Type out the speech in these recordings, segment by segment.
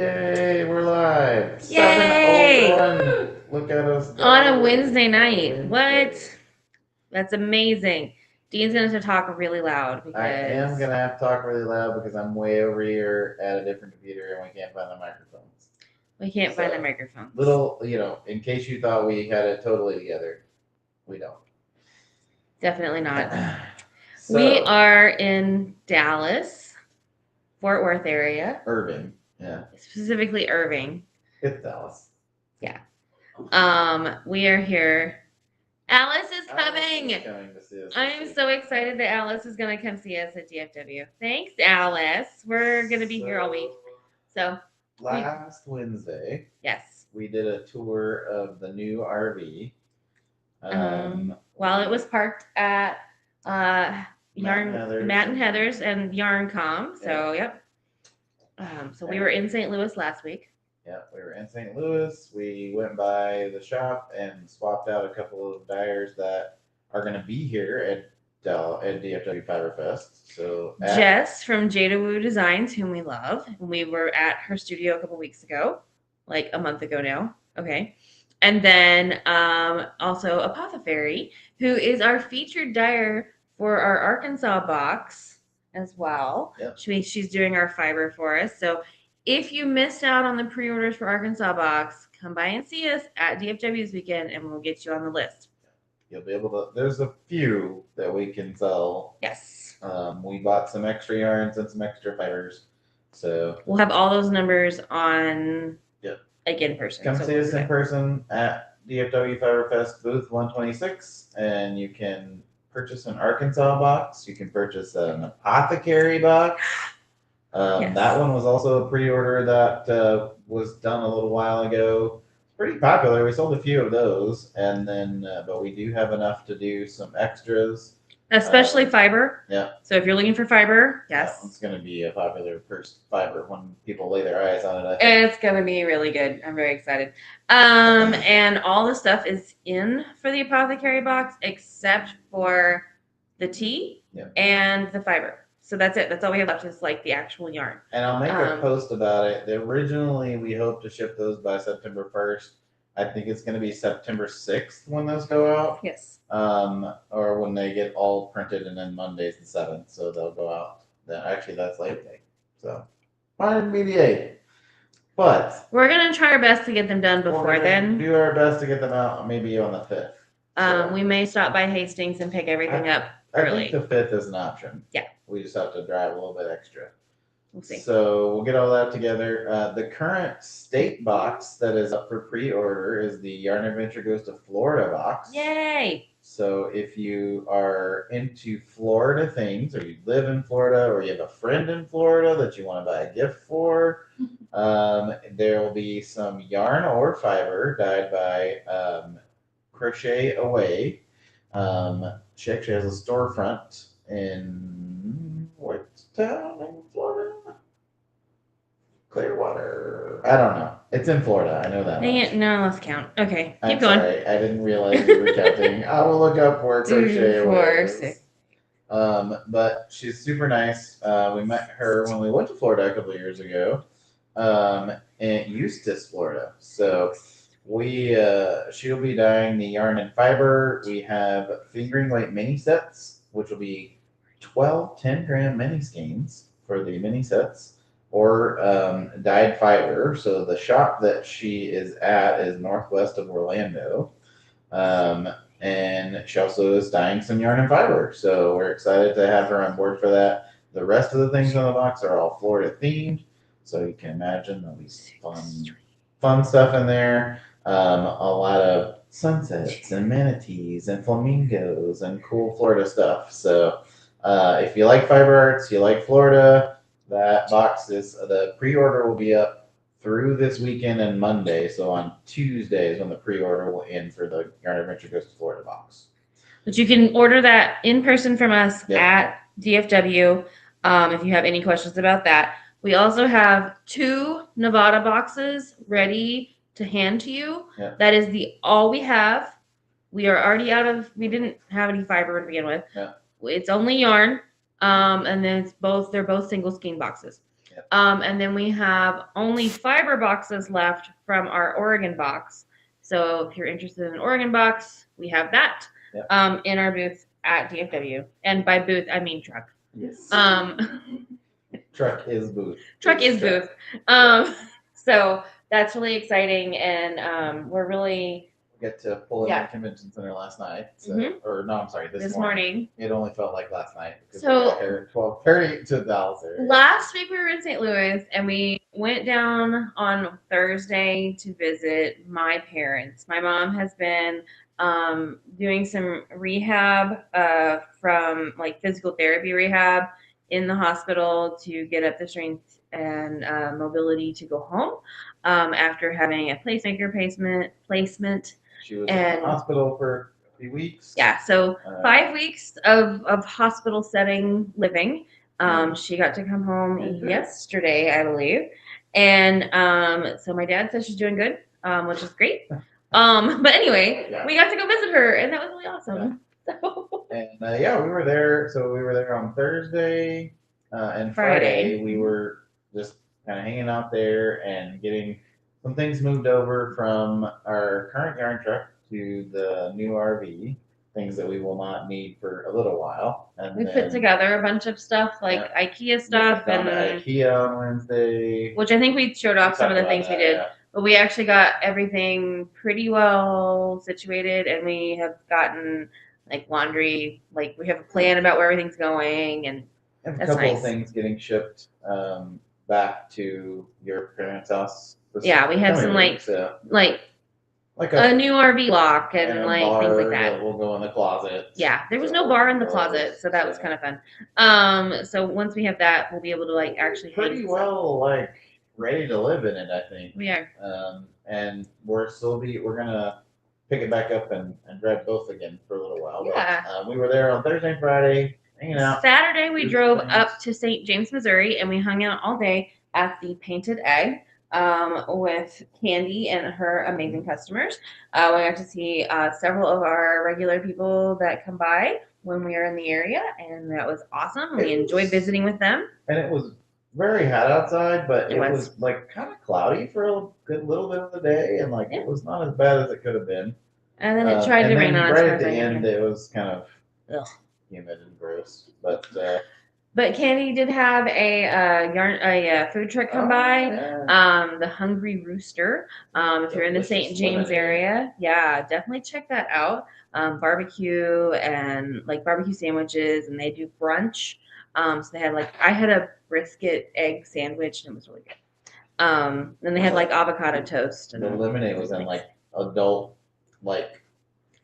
Yay, we're live. Yay! 7:01. Look at us On a go. Wednesday night. Wednesday. What? That's amazing. Dean's going to talk really loud I am because gonna have to talk really loud because I'm way over here at a different computer and we can't find the microphones. we can't find the So, microphones. Little, in case you thought we had it totally together, we don't. Definitely not. So, We are in Dallas, Fort Worth area, Irving, yeah, specifically Irving. it's Dallas. We are here. Alice is coming. Alice is coming to see us. I am so excited that Alice is going to come see us at DFW. Thanks, Alice. We're going to be here all week. So, last Wednesday, yes. we did a tour of the new RV. While it was parked at Matt and Heather's and Yarn.com. So, yep. So we were in St. Louis last week. Yeah, we were in St. Louis. We went by the shop and swapped out a couple of dyers that are going to be here at DFW Fiber Fest. So Jess from Jada Woo Designs, whom we love, and we were at her studio a couple weeks ago, like a month ago now. Okay. And then also Apothecary, who is our featured dyer for our Arkansas box as well. Yep. She's doing our fiber for us. So if you missed out on the pre-orders for Arkansas box, come by and see us at DFW this weekend and we'll get you on the list. You'll be able to, there's a few that we can sell. Yes. We bought some extra yarns and some extra fibers. So we'll have all those numbers on in person. Come see us in person at DFW Fiber Fest booth 126, and you can purchase an Arkansas box. You can purchase an Apothecary box. Yes. That one was also a pre-order that was done a little while ago. It's pretty popular. We sold a few of those, and then but we do have enough to do some extras. Especially fiber. Yeah. So if you're looking for fiber, yes. It's going to be a popular fiber when people lay their eyes on it. It's going to be really good. I'm very excited. And all the stuff is in for the Apothecary box except for the tea and the fiber. So that's it. That's all we have left is like the actual yarn. And I'll make a post about it. Originally, we hope to ship those by September 1st. I think it's going to be September 6th when those go out. Yes. Or when they get all printed, and then Monday's the 7th, so they'll go out. Then actually, that's Labor Day. So, might be the 8th. But we're gonna try our best to get them done before then. Do our best to get them out, maybe on the 5th. So, we may stop by Hastings and pick everything up early. I think the 5th is an option. Yeah. We just have to drive a little bit extra. We'll see. So we'll get all that together. The current state box that is up for pre-order is the Yarn Adventure Goes to Florida box. Yay! So if you are into Florida things, or you live in Florida, or you have a friend in Florida that you want to buy a gift for, there will be some yarn or fiber dyed by Crochet Away. She actually has a storefront in what town in Florida? Clearwater. I don't know. It's in Florida. I know that. Dang it. No, let's count. Okay. Keep going. Sorry. I didn't realize we were counting. I will look up where Crochet Away is. But she's super nice. We met her when we went to Florida a couple of years ago. In Eustis, Florida. So she'll be dyeing the yarn and fiber. We have fingering weight mini sets, which will be 12 10-gram mini skeins for the mini sets, or dyed fiber. So the shop that she is at is northwest of Orlando. And she also is dyeing some yarn and fiber. So we're excited to have her on board for that. The rest of the things in the box are all Florida themed. So you can imagine there'll be fun stuff in there. A lot of sunsets and manatees and flamingos and cool Florida stuff. So if you like fiber arts, you like Florida, that box is, the pre-order will be up through this weekend and Monday. So on Tuesday is when the pre-order will end for the Yarn Adventure Goes to Florida box. But you can order that in person from us at DFW if you have any questions about that. We also have 2 Nevada boxes ready to hand to you. Yeah. That is all we have. We are already we didn't have any fiber to begin with. Yeah. It's only yarn. And then they're both single skein boxes. And then we have only fiber boxes left from our Oregon box. So if you're interested in an Oregon box, we have that in our booth at DFW. And by booth, I mean truck. Yes. Truck is booth. Truck is booth. So that's really exciting, and we're really get to pull in the convention center last night. So, or no, I'm sorry, this morning. It only felt like last night because we got here at 12:30 to Dallas area. Last week we were in St. Louis and we went down on Thursday to visit my parents. My mom has been doing some rehab from like physical therapy rehab in the hospital to get up the strength and mobility to go home after having a pacemaker placement. She was in the hospital for a few weeks. Yeah, so 5 weeks of hospital setting living. She got to come home yesterday, I believe. And so my dad says she's doing good, which is great. But anyway, we got to go visit her, and that was really awesome. Yeah. So. And we were there. So we were there on Thursday and Friday. We were just kind of hanging out there and getting some things moved over from our current yard truck to the new RV, things that we will not need for a little while. And we put together a bunch of stuff like IKEA stuff and IKEA on Wednesday, which I think we showed off some of the things we did. Yeah. But we actually got everything pretty well situated, and we have gotten like laundry, like we have a plan about where everything's going, and a couple of things getting shipped back to your parents' house. Yeah, we have some like a new RV lock and like things like that. Will go in the closet. Yeah, there was no bar in the closet, so that was kind of fun. So once we have that, we'll be able to like actually pretty well like ready to live in it, I think. We are. And we're gonna pick it back up and drive both again for a little while. Yeah. But, we were there on Thursday and Friday hanging out. Saturday we drove up to St. James, Missouri, and we hung out all day at the Painted Egg. With Candy and her amazing customers. We got to see several of our regular people that come by when we are in the area, and that was awesome. We enjoyed visiting with them. And it was very hot outside, but it was like kind of cloudy for a good little bit of the day, and like it was not as bad as it could have been. And then it tried to rain on us. Right at the end, it was kind of humid and gross, But Candy did have a food truck come by, the Hungry Rooster. If you're in the St. James area, definitely check that out. Barbecue and like barbecue sandwiches, and they do brunch. So they had I had a brisket egg sandwich, and it was really good. Then they had like avocado toast. And the lemonade was in like adult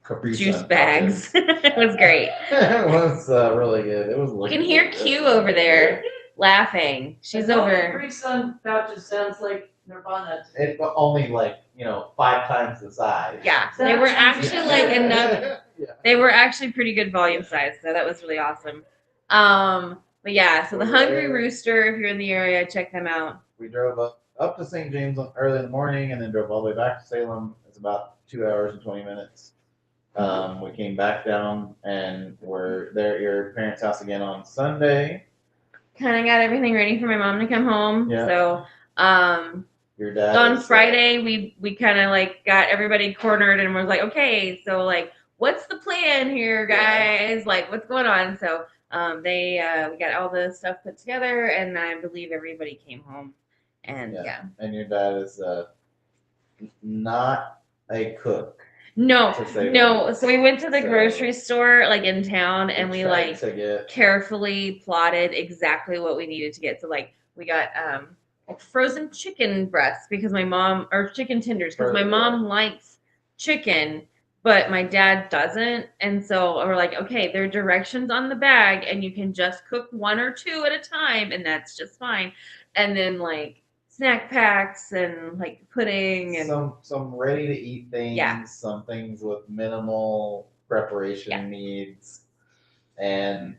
Capri juice bags. It was great. It was really good. It was. You can hear Q over there laughing. She's over. Capri Sun pouches sounds like Nirvana. It only 5 times the size. Yeah, so they were actually enough. They were actually pretty good volume size, so that was really awesome. But yeah, so the Hungry Rooster, if you're in the area, check them out. We drove up to St. James early in the morning, and then drove all the way back to Salem. It's about 2 hours and 20 minutes. We came back down and we're there at your parents' house again on Sunday. Kind of got everything ready for my mom to come home. Yeah. So, your dad. On Friday, we kind of got everybody cornered and was like, okay, so what's the plan here, guys? What's going on? So, we got all the stuff put together, and I believe everybody came home. And And your dad is not a cook. No. So we went to the grocery store in town, and we carefully plotted exactly what we needed to get. So we got frozen chicken breasts because my mom, or chicken tenders because my mom likes chicken, but my dad doesn't. And so we're like, okay, there are directions on the bag, and you can just cook 1 or 2 at a time, and that's just fine. And then snack packs and pudding and some ready to eat things, some things with minimal preparation needs, and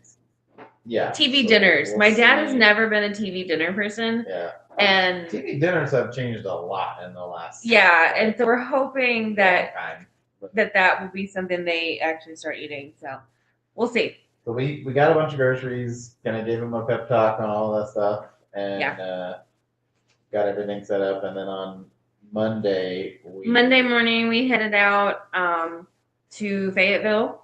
TV dinners. My dad has never been a TV dinner person. Yeah. And TV dinners have changed a lot in the last and so we're hoping that that will be something they actually start eating. So we'll see. So we got a bunch of groceries, kind of gave him a pep talk on all that stuff. and got everything set up. And then on Monday morning we headed out to Fayetteville.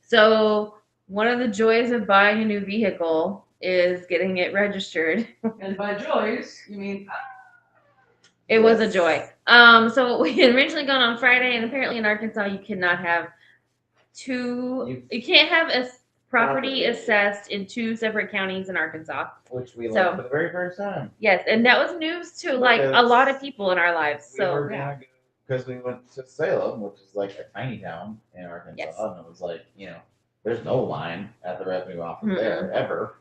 So one of the joys of buying a new vehicle is getting it registered. And by joys, you mean It was a joy. So we had originally gone on Friday, and apparently in Arkansas you cannot have you can't have a property assessed in two separate counties in Arkansas. Which we learned for the very first time. Yes, and that was news to like a lot of people in our lives. So because we went to Salem, which is like a tiny town in Arkansas, yes. And it was like, there's no line at the revenue office there ever.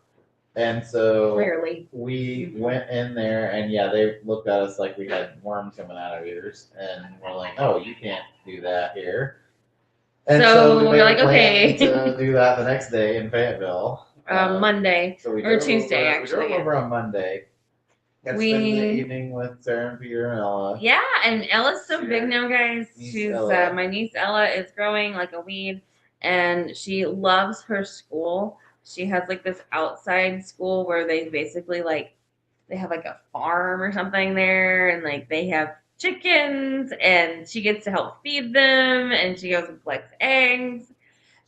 And so rarely we went in there, and they looked at us like we had worms coming out of our ears, and we're like, "Oh, you can't do that here." And so we're like, "Okay." To do that the next day in Fayetteville, Monday or Tuesday, actually. We drove over on Monday. Got to spend the evening with Sarah and Peter and Ella. Yeah, and Ella's so big now, guys. She's my niece Ella is growing like a weed, and she loves her school. She has like this outside school where they basically they have like a farm or something there, and like they have chickens, and she gets to help feed them, and she goes and collects eggs.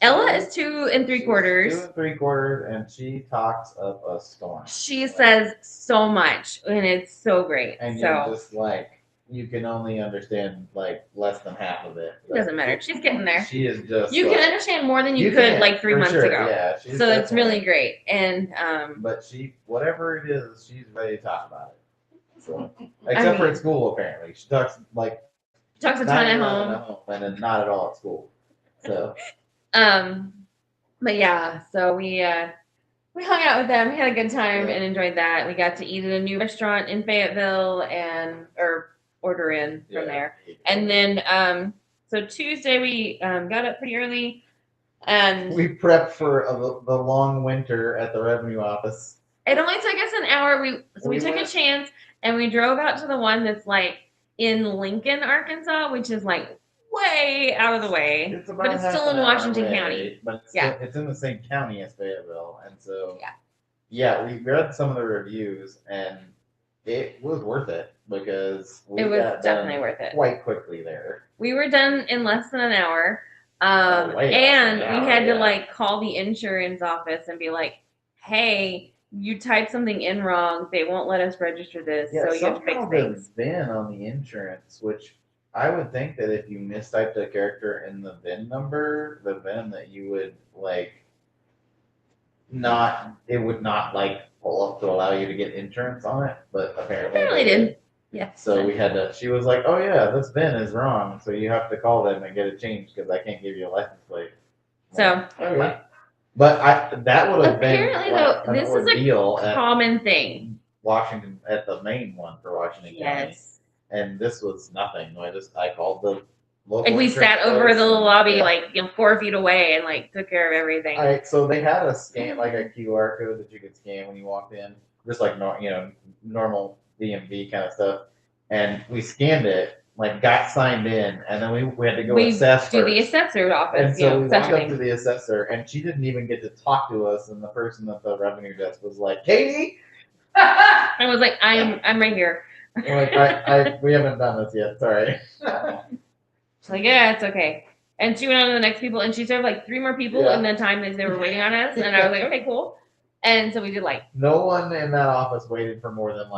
Ella is 2 3/4. 2 3/4, and she talks up a storm. She says so much, and it's so great. And you're just like, you can only understand like less than half of it. It doesn't matter. She's getting there. She is just. You can understand more than you could like 3 months ago. Yeah, so it's really great. And but whatever it is, she's ready to talk about it. So, except for at school, apparently, she talks a ton at home, and then not at all at school. So. But yeah, so we hung out with them, we had a good time and enjoyed that. We got to eat at a new restaurant in Fayetteville or order in from there. And then so Tuesday we got up pretty early and we prepped for the long winter at the revenue office. It only took us an hour. We took a chance and we drove out to the one that's like in Lincoln, Arkansas, which is like way out of the way, but it's still in Washington County. But it's in the same county as Fayetteville, and so we read some of the reviews, and it was worth it because it was definitely worth it. Quite quickly there. We were done in less than an hour, and we had to like call the insurance office and be like, "Hey, you typed something in wrong. They won't let us register this, so you have to fix things." VIN on the insurance, which I would think that if you mistyped a character in the VIN number, the VIN that you would it would not like pull up to allow you to get insurance on it, but apparently it did. Yeah. So we had to. She was like, "Oh yeah, this VIN is wrong, so you have to call them and get it changed because I can't give you a license plate." So. Okay. But that would have been apparently this is a common thing. Washington at the main one for Washington County. And this was nothing. I called the local. We sat over the lobby 4 feet away and took care of everything. All right, so they had a scan a QR code that you could scan when you walked in, just like normal DMV kind of stuff. And we scanned it, got signed in, and then we had to go assess to the assessor's office. And so we walked up to the assessor, and she didn't even get to talk to us. And the person at the revenue desk was like, "Katie," I was like, "I'm right here." We haven't done this yet. Sorry. She's like, "Yeah, it's okay." And she went on to the next people, and she served 3 more people in the time that they were waiting on us. And I was like, "Okay, cool." And so we did no one in that office waited for more than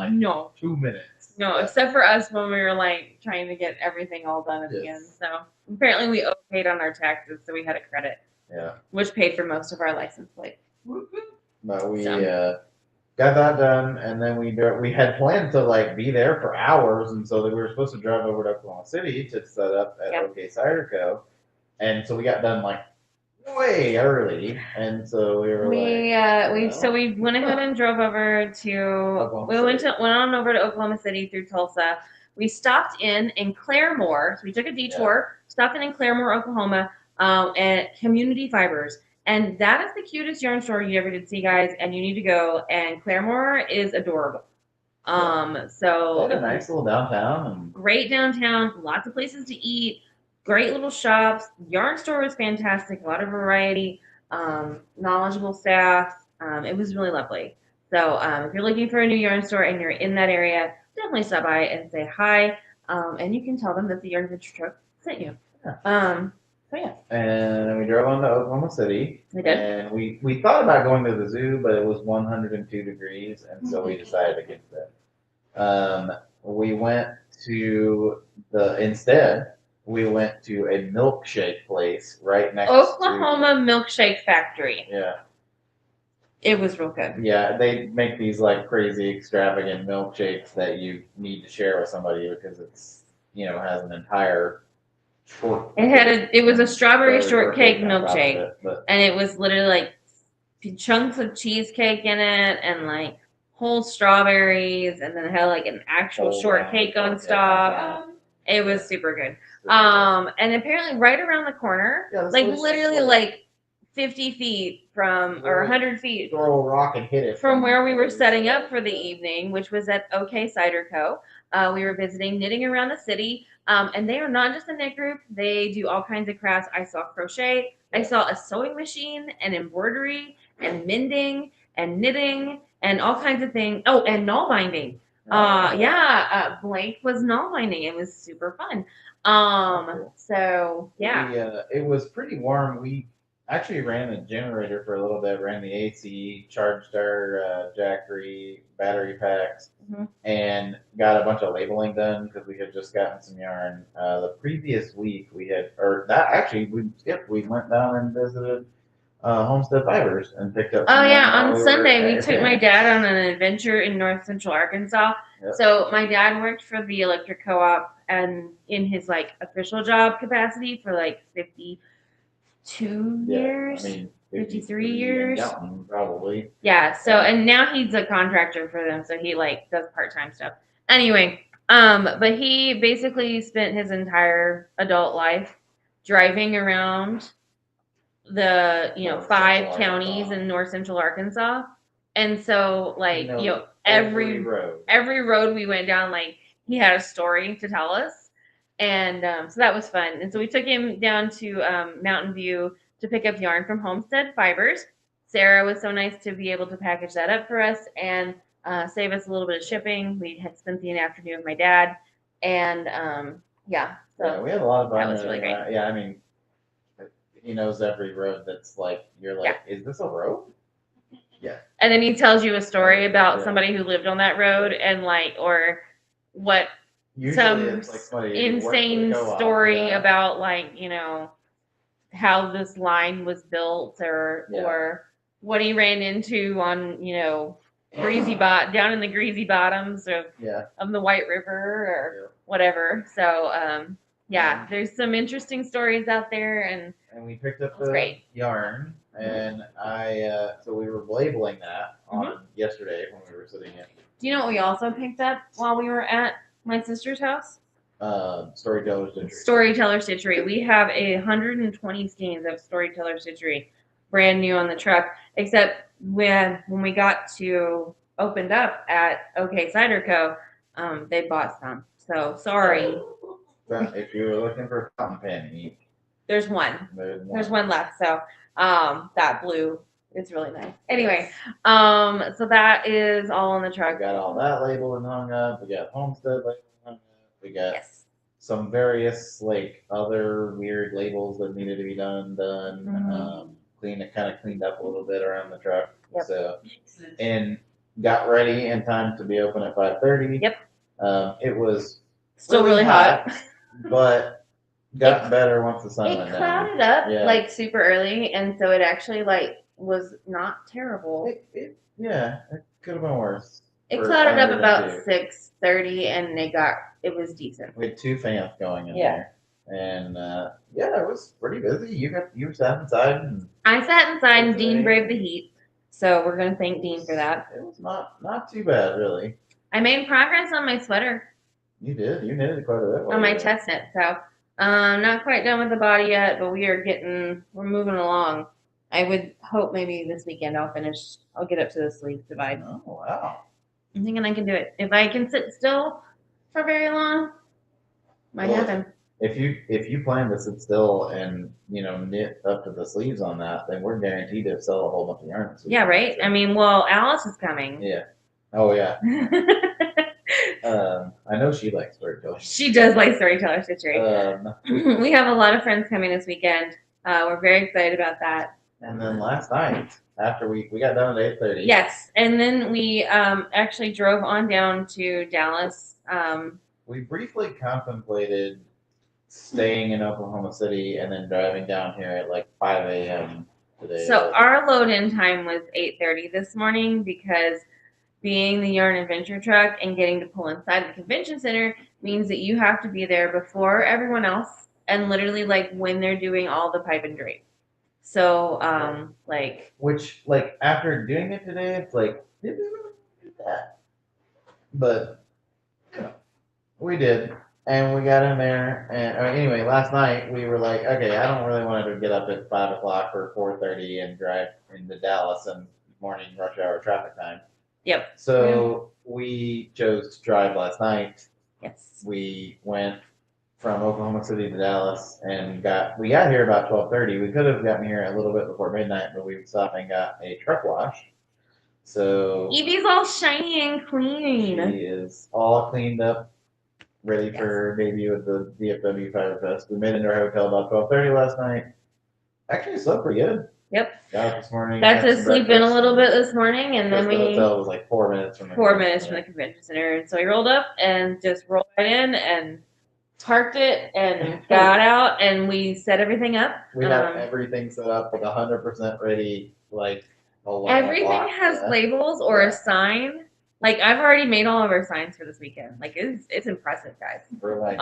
2 minutes. No, except for us when we were trying to get everything all done at the end. So apparently we overpaid on our taxes, so we had a credit. Yeah. Which paid for most of our license plate. But we got that done, and then we had planned to be there for hours, and so we were supposed to drive over to Oklahoma City to set up at OK Cider Co. And so we got done way early, and so we were we went ahead and drove over to went on over to Oklahoma City through Tulsa. We stopped in Claremore, so we took a detour, stopped in Claremore, Oklahoma, at Community Fibers. And that is the cutest yarn store you ever did see, guys. And you need to go. And Claremore is adorable. So a nice little downtown. Great downtown. Lots of places to eat. Great little shops. Yarn store was fantastic. A lot of variety. Knowledgeable staff. It was really lovely. So if you're looking for a new yarn store and you're in that area, definitely stop by and say hi. And you can tell them that the Yarn Adventure Truck sent you. Yeah. So yeah. And then we drove on to Oklahoma City. We did. And we thought about going to the zoo, but it was 102 degrees, and so we decided against it. We went to we went to a milkshake place right next Oklahoma Milkshake Factory. Yeah. It was real good. Yeah, they make these like crazy extravagant milkshakes that you need to share with somebody because it's has an entire It was a strawberry shortcake milkshake, but and it was literally like chunks of cheesecake in it, and like whole strawberries, and then it had like an actual shortcake on top. It was super good. And apparently right around the corner, like literally like 50 feet or 100 feet throw a rock and hit it from where we were setting up for the evening, which was at OK Cider Co. We were visiting Knitting Around the City. And they are not just a knit group. They do all kinds of crafts. I saw crochet. I saw a sewing machine and embroidery and mending and knitting and all kinds of things. Oh, and knot binding. Blake was knot binding. It was super fun. So yeah. It was pretty warm. We actually ran a generator for a little bit, ran the AC, charged our Jackery battery packs, and got a bunch of labeling done because we had just gotten some yarn. The previous week we went down and visited Homestead Fibers and picked up some yarn on Sunday we took my dad on an adventure in north central Arkansas. Yep. So my dad worked for the electric co-op and in his like official job capacity for like 52 years. 53 years. Probably. Yeah, so and now he's a contractor for them, so he like does part-time stuff. Anyway, but he basically spent his entire adult life driving around the 5 counties in north central Arkansas. And so like every road we went down, like he had a story to tell us. And so that was fun. And so we took him down to Mountain View to pick up yarn from Homestead Fibers. Sarah was so nice to be able to package that up for us and save us a little bit of shipping. We had spent the afternoon with my dad, and so we had a lot of fun. That was really great. I mean, he knows every road that's like you're like, is this a road? Yeah. And then he tells you a story about somebody who lived on that road and like or what. Usually some insane story about like how this line was built or what he ran into on down in the greasy bottoms of the White River or whatever. So there's some interesting stories out there, and we picked up the yarn, and so we were labeling that on yesterday when we were sitting in. Do you know what we also picked up while we were at my sister's house? Storyteller Stitchery. Storyteller Stitchery. We have 120 skeins of Storyteller Stitchery, brand new on the truck. Except when we got to opened up at OK Cider Co., they bought some. So sorry. If you were looking for a fountain pen, there's one. There's one left. So that blue is really nice. Anyway, so that is all on the truck. We got all that labeled and hung up. We got Homestead labeled and hung up. We got some various like other weird labels that needed to be done. Kind of cleaned up a little bit around the truck. Yep. So and got ready in time to be open at 5:30. Yep. It was still really hot, but got better once the sun went down. It clouded up like super early, and so it actually like was not terrible. It could have been worse. It clouded up about 6:30, and it was decent. We had 2 fans going in there, and it was pretty busy. You sat inside, and I sat inside, and Dean braved the heat. So we're gonna thank Dean for that. It was not too bad, really. I made progress on my sweater. You did. You knitted quite a bit. On my test knit, so not quite done with the body yet, but we're moving along. I would hope maybe this weekend I'll get up to the sleeve divide. Oh, wow. I'm thinking I can do it. If I can sit still for very long, might happen. if you plan to sit still and knit up to the sleeves on that, then we're guaranteed to sell a whole bunch of yarn this Yeah, weekend. right. I mean, well, Alice is coming. Yeah. Oh yeah. I know she likes storytelling. She does like storyteller stitchery. We have a lot of friends coming this weekend. We're very excited about that. And then last night, after we got done at 8:30. Yes, and then we actually drove on down to Dallas. We briefly contemplated staying in Oklahoma City and then driving down here at like 5 a.m. today. So our load-in time was 8:30 this morning because being the Yarn Adventure truck and getting to pull inside the convention center means that you have to be there before everyone else and literally like when they're doing all the pipe and drape. So which after doing it today, it's like, did we really do that? But we did. And we got in there, and anyway, last night we were like, okay, I don't really want to get up at 5 o'clock or 4:30 and drive into Dallas in morning rush hour traffic time. Yep. So we chose to drive last night. Yes. We went from Oklahoma City to Dallas and we got here about 12:30. We could have gotten here a little bit before midnight, but we stopped and got a truck wash. So Evie's all shiny and clean. She is all cleaned up, ready for her debut at the DFW Fiber Fest. We made it to our hotel about 12:30 last night. Actually, slept pretty good. Yep. Got up this morning. Got to sleep in a little bit this morning, and then the hotel was like 4 minutes from the convention center. And so we rolled up and just rolled right in and parked it and got out, and we set everything up. We have everything set up, like 100% ready. Like everything has labels or a sign. Like I've already made all of our signs for this weekend. Like it's impressive, guys. We're like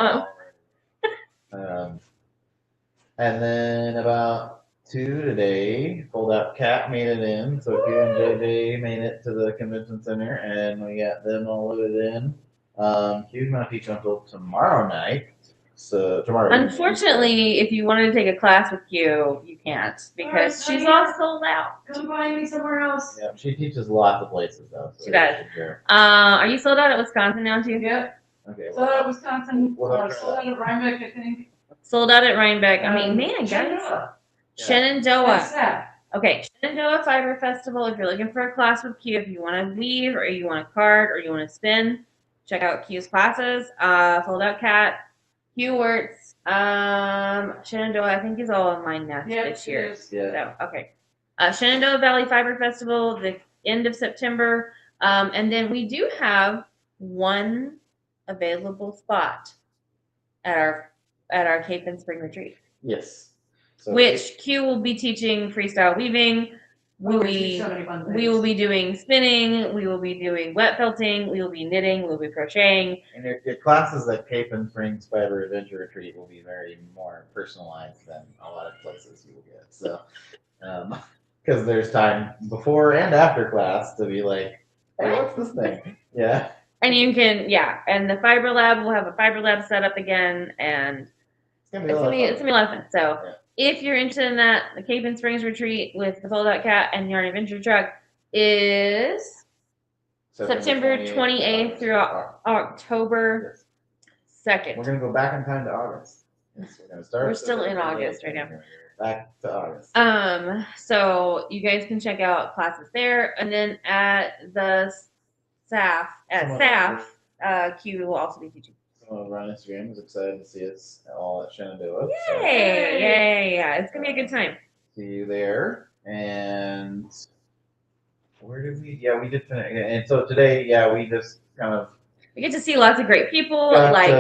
and then about 2 today, Fold Out Cat made it in. So Q and JJ made it to the convention center, and we got them all loaded in. Q's not teaching until tomorrow night. So tomorrow. Unfortunately, if you wanted to take a class with Q, you can't because she's all sold out. Come find me somewhere else. Yeah, she teaches lots of places though. So she does. Are you sold out at Wisconsin now too? Yep. Okay. Sold out at Wisconsin. Sold out at Rhinebeck, I think. Sold out at Rhinebeck. I mean, man, guys. Shenandoah. Okay, Shenandoah Fiber Festival. If you're looking for a class with Q, if you want to weave or you want to card or you want to spin, check out Q's classes. Fold Out Cat, Q Works, Shenandoah. I think is all online now this year. Yeah. So okay, Shenandoah Valley Fiber Festival, the end of September, and then we do have one available spot at our Cape and Spring retreat. Yes. So which Q will be teaching freestyle weaving. We will be doing spinning. We will be doing wet felting. We will be knitting. We will be crocheting. And your classes at Cape and Springs Fiber Adventure Retreat will be very more personalized than a lot of places you will get. So, because there's time before and after class to be like, hey, what's this thing? Yeah. And you can, and the Fiber Lab will have a Fiber Lab set up again, and it's gonna be a lot of fun. So. Yeah. If you're interested in that, the Cape and Springs retreat with the Fold Out Cat and Yarn Adventure Truck is September 28th through October 2nd. We're going to go back in time to August. Yes, we're still in August right now. Back to August. So you guys can check out classes there, and then at the SAF, Q will also be teaching. Over on Instagram is excited to see us all at Shenandoah. Yay! Yeah, it's gonna be a good time. See you there. And where did we? Yeah, we did finish. And so today, we just kind of we get to see lots of great people like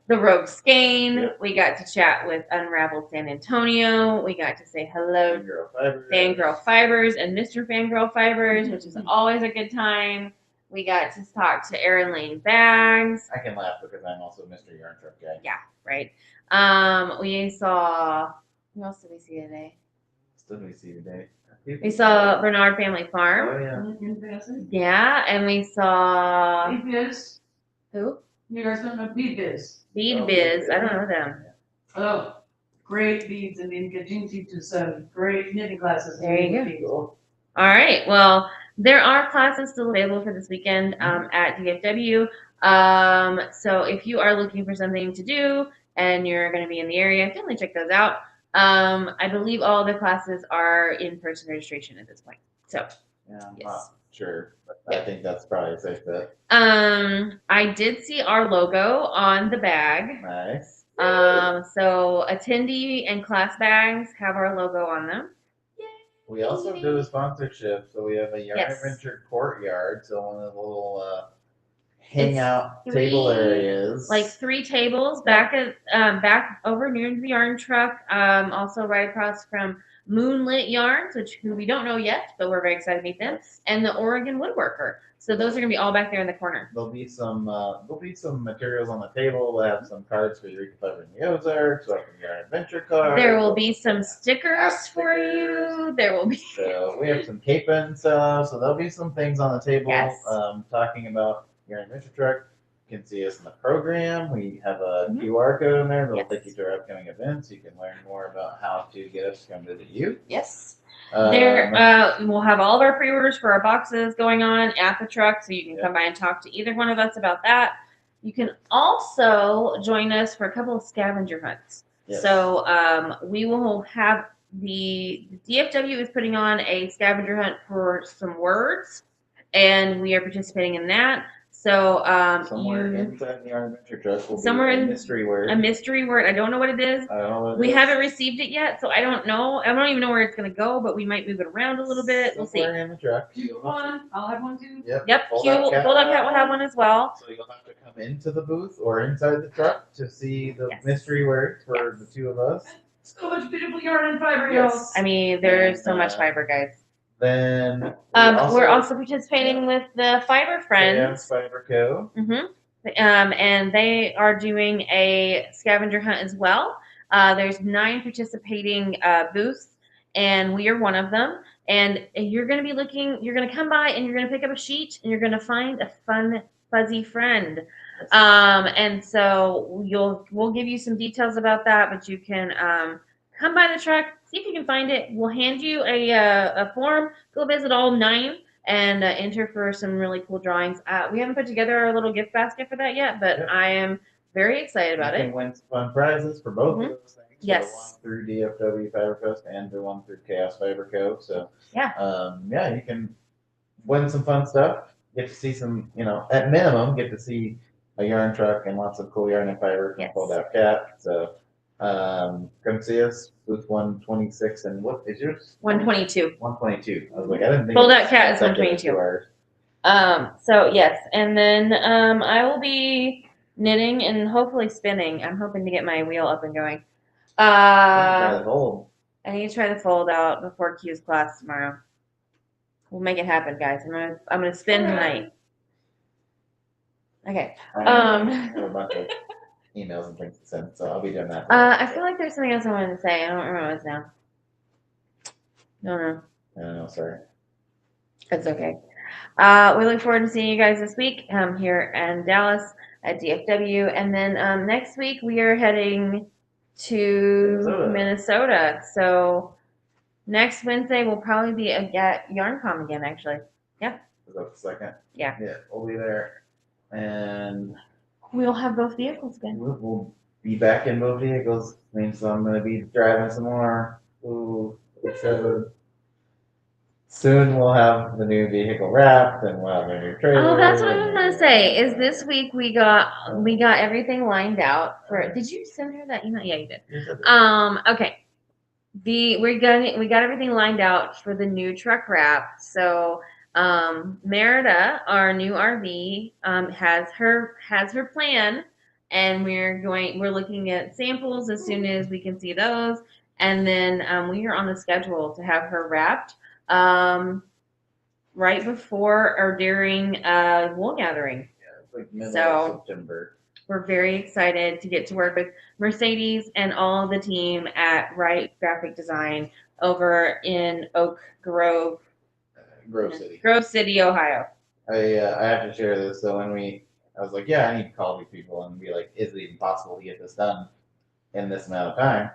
the Rogue Skane. Yep. We got to chat with Unraveled San Antonio. We got to say hello to Fangirl Fibers and Mr. Fangirl Fibers, which is always a good time. We got to talk to Erin Lane Bags. I can laugh because I'm also Mr. Yarn Truck guy. Yeah, right. We saw, who else did we see today? We saw Bernard Family Farm. Oh, yeah. Yeah, and we saw... Bead Biz. Who? You guys don't know Bead Biz. Bead Biz. I don't know them. Oh, great beads. I mean, Kajin teaches great knitting classes. There you go. All right, well... There are classes still available for this weekend at DFW. So if you are looking for something to do and you're going to be in the area, definitely check those out. I believe all the classes are in-person registration at this point. So, Yeah, I'm yes. not sure, but I think that's probably a safe bet. I did see our logo on the bag. Nice. So attendee and class bags have our logo on them. We also do a sponsorship, so we have a Yarn Yes. Adventure courtyard, so one of the little hangout table areas. Like 3 tables back back over near the yarn truck. Also right across from Moonlit Yarns, who we don't know yet, but we're very excited to meet them, and the Oregon Woodworker. So those are gonna be all back there in the corner. There'll be some materials on the table. We'll have some cards for Eureka Fiber and the Ozarks, so like a Yarn Adventure card. There will be some stickers for you. There will be. So we have some cape and stuff. So there'll be some things on the table. Yes. Talking about Yarn Adventure Truck. You can see us in the program. We have a QR code in there that'll take you to our upcoming events. You can learn more about how to get us to come visit you. Yes. We'll have all of our pre-orders for our boxes going on at the truck, so you can come by and talk to either one of us about that. You can also join us for a couple of scavenger hunts. Yes. So we will have the DFW is putting on a scavenger hunt for some words, and we are participating in that. So somewhere inside the Yarn Adventure Truck will somewhere be a mystery word. A mystery word. I don't know what it is. I don't know what it we is. haven't received it yet, so I don't know. I don't even know where it's gonna go, but we might move it around a little bit. We'll see. In the truck. I'll have one too. Yep. Bulldog Cat will have one as well. So you'll have to come into the booth or inside the truck to see the mystery word for the 2 of us. So much beautiful yarn and fiber, y'all. I mean, there's so much fiber, guys. Then we're also participating with the Fiber Friends. Fiber Co. And they are doing a scavenger hunt as well. There's 9 participating booths, and we are one of them. And you're going to be you're going to come by and you're going to pick up a sheet and you're going to find a fun, fuzzy friend. And so we'll give you some details about that, but you can come by the truck, see if you can find it. We'll hand you a form. Go visit all 9 and enter for some really cool drawings. We haven't put together our little gift basket for that yet, but I am very excited about it. You can win some fun prizes for both of those things. Yes. So one through DFW Fiber Fest and the one through Chaos Fiber Co. So you can win some fun stuff. Get to see some, at minimum, get to see a yarn truck and lots of cool yarn and fiber from Fold Out Cat. So come see us, booth 126, and what is yours? 122. 122. I was like, I didn't think. Fold Out Cat is 122. So yes, and then I will be knitting and hopefully spinning. I'm hoping to get my wheel up and going. I need to try the fold out before Q's class tomorrow. We'll make it happen, guys. I'm gonna spin tonight. Okay. I have a bunch of emails and things to send, so I'll be doing that. I feel like there's something else I wanted to say. I don't remember what now. No. No, sorry. It's okay. We look forward to seeing you guys this week here in Dallas at DFW, and then next week we are heading to Minnesota. So next Wednesday will probably be at YarnCom again, actually. Yeah. Is that the second? Yeah. Yeah, we'll be there. And we'll have both vehicles again. We'll be back in both vehicles. Means I'm going to be driving some more. Ooh, excited. Soon we'll have the new vehicle wrapped and we'll have a new trailer. Oh, that's what I was gonna say. Is this week we got everything lined out for? Did you send her that email? Yeah, you did. Okay. We got everything lined out for the new truck wrap. So Merida, our new RV, has her plan, and we're looking at samples as soon as we can see those, and then we are on the schedule to have her wrapped right before or during wool gathering. Yeah, it's like middle of September. We're very excited to get to work with Mercedes and all the team at Wright Graphic Design over in Oak Grove. Grove City, Ohio. I have to share this. So I was like, I need to call these people and be like, is it even possible to get this done in this amount of time?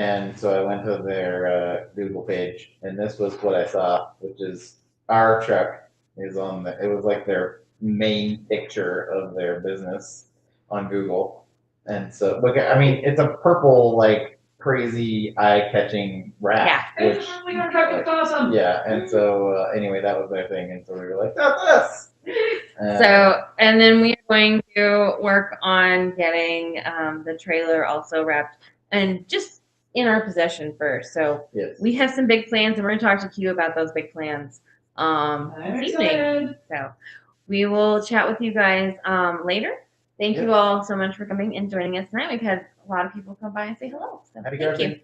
And so I went to their Google page, and this was what I saw, which is our truck is on it was like their main picture of their business on Google. And so, look, I mean, it's a purple, like, crazy, eye-catching raft. Yeah. Which, It's awesome. yeah, and so, anyway, that was their thing. And so we were like, that's us! So, and then we are going to work on getting the trailer also wrapped and just in our possession first. So yes. we have some big plans, and we're going to talk to Q about those big plans I'm this evening. excited. So we will chat with you guys later. Thank you all so much for coming and joining us tonight. We've had a lot of people come by and say hello. So Happy thank you. gardening.